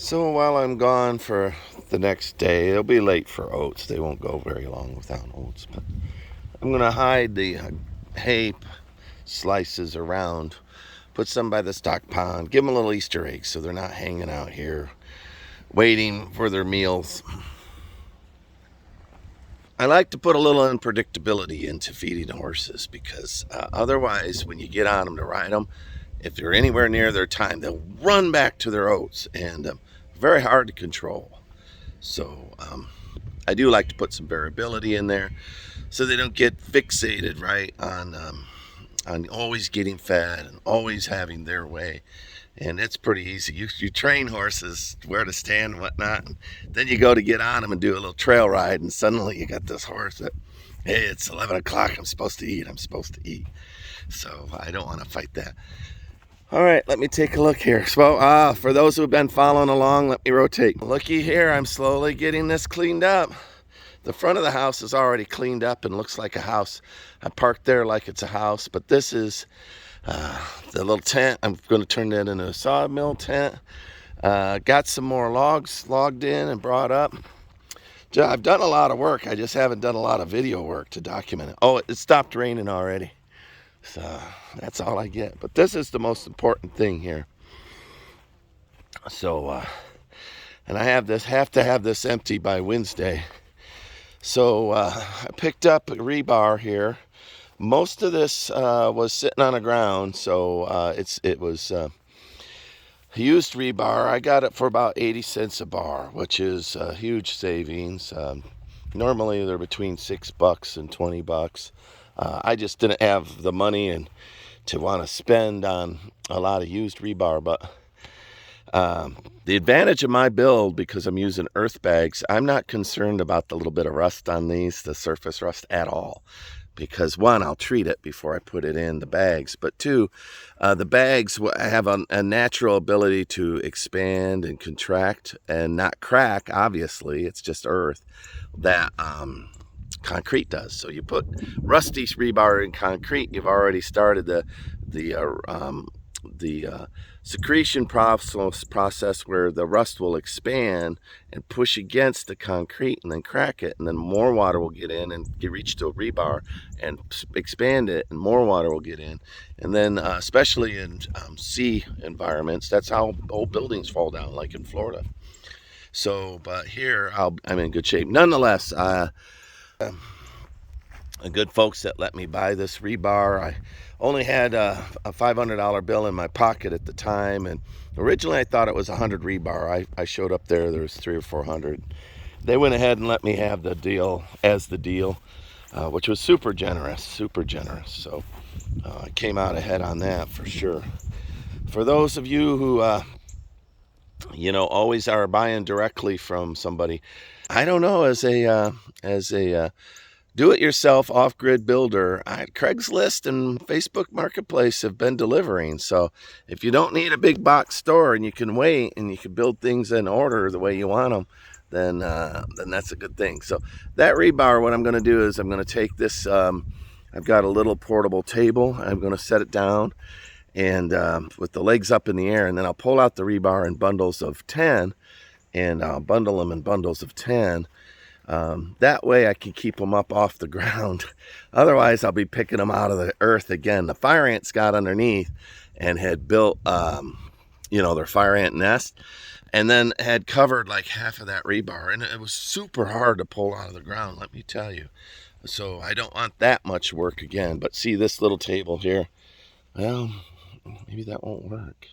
So while I'm gone for the next day, it'll be late for oats. They won't go very long without oats. But I'm going to hide the hay slices around, put some by the stock pond, give them a little Easter egg so they're not hanging out here waiting for their meals. I like to put a little unpredictability into feeding horses because otherwise, when you get on them to ride them, if they're anywhere near their time, they'll run back to their oats, and very hard to control. So I do like to put some variability in there so they don't get fixated right on always getting fed and always having their way. And it's pretty easy. You train horses where to stand and whatnot, and then you go to get on them and do a little trail ride, and suddenly you got this horse that, hey, it's 11 o'clock, I'm supposed to eat. So I don't want to fight that. All right, let me take a look here. So, for those who have been following along, let me rotate. Looky here, I'm slowly getting this cleaned up. The front of the house is already cleaned up and looks like a house. I parked there like it's a house, but this is the little tent. I'm going to turn that into a sawmill tent. Got some more logs logged in and brought up. I've done a lot of work. I just haven't done a lot of video work to document it. Oh, it stopped raining already. So that's all I get. But this is the most important thing here. So, and I have to have this empty by Wednesday. So I picked up a rebar here. Most of this was sitting on the ground, so it was used rebar. I got it for about 80 cents a bar, which is a huge savings. Normally they're between $6 and $20. I just didn't have the money and to want to spend on a lot of used rebar, but the advantage of my build, because I'm using earthbags, I'm not concerned about the little bit of rust on these, the surface rust at all. Because one, I'll treat it before I put it in the bags. But two, the bags have a natural ability to expand and contract and not crack, obviously. It's just earth that concrete does. So you put rusty rebar in concrete, you've already started the secretion process where the rust will expand and push against the concrete and then crack it, and then more water will get in and reach to a rebar and expand it, and more water will get in. And then especially in sea environments, that's how old buildings fall down, like in Florida. So but here I'm in good shape nonetheless. Good folks that let me buy this rebar. I only had a $500 bill in my pocket at the time, and originally I thought it was 100 rebar. I showed up there was 300 or 400. They went ahead and let me have the deal, which was super generous. So I came out ahead on that for sure. For those of you who always are buying directly from somebody, I don't know, as a do-it-yourself off-grid builder, Craigslist and Facebook Marketplace have been delivering. So if you don't need a big box store and you can wait and you can build things in order the way you want them, then that's a good thing. So that rebar, what I'm going to do is I'm going to take this. I've got a little portable table. I'm going to set it down and with the legs up in the air, and then I'll pull out the rebar in bundles of 10, and I'll bundle them in bundles of 10. That way I can keep them up off the ground. Otherwise, I'll be picking them out of the earth again. The fire ants got underneath and had built, their fire ant nest, and then had covered like half of that rebar. And it was super hard to pull out of the ground, let me tell you. So I don't want that much work again. But see this little table here? Well, maybe that won't work.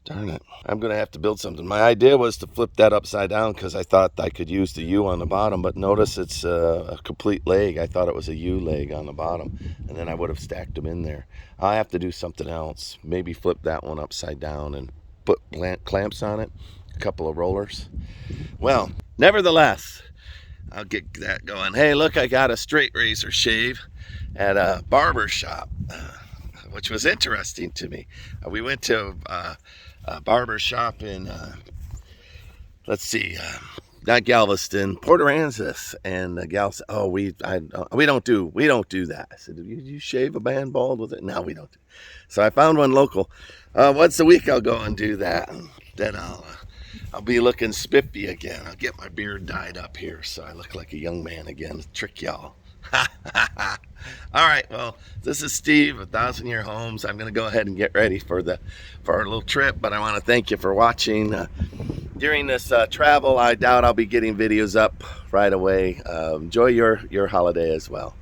Darn it. I'm going to have to build something. My idea was to flip that upside down because I thought I could use the U on the bottom, but notice it's a complete leg. I thought it was a U leg on the bottom, and then I would have stacked them in there. I'll have to do something else. Maybe flip that one upside down and put clamps on it, a couple of rollers. Well, nevertheless, I'll get that going. Hey, look, I got a straight razor shave at a barber shop, which was interesting to me. We went to a barber shop in not Galveston, Port Aransas, and the gal said, "Oh, we don't do that." I said, "You shave a man bald with it?" No, we don't. So I found one local. Once a week I'll go and do that, and then I'll I'll be looking spiffy again. I'll get my beard dyed up here so I look like a young man again. Trick y'all. All right, well, this is Steve, 1,000 Year Homes. I'm going to go ahead and get ready for our little trip, but I want to thank you for watching. During this travel, I doubt I'll be getting videos up right away. Enjoy your holiday as well.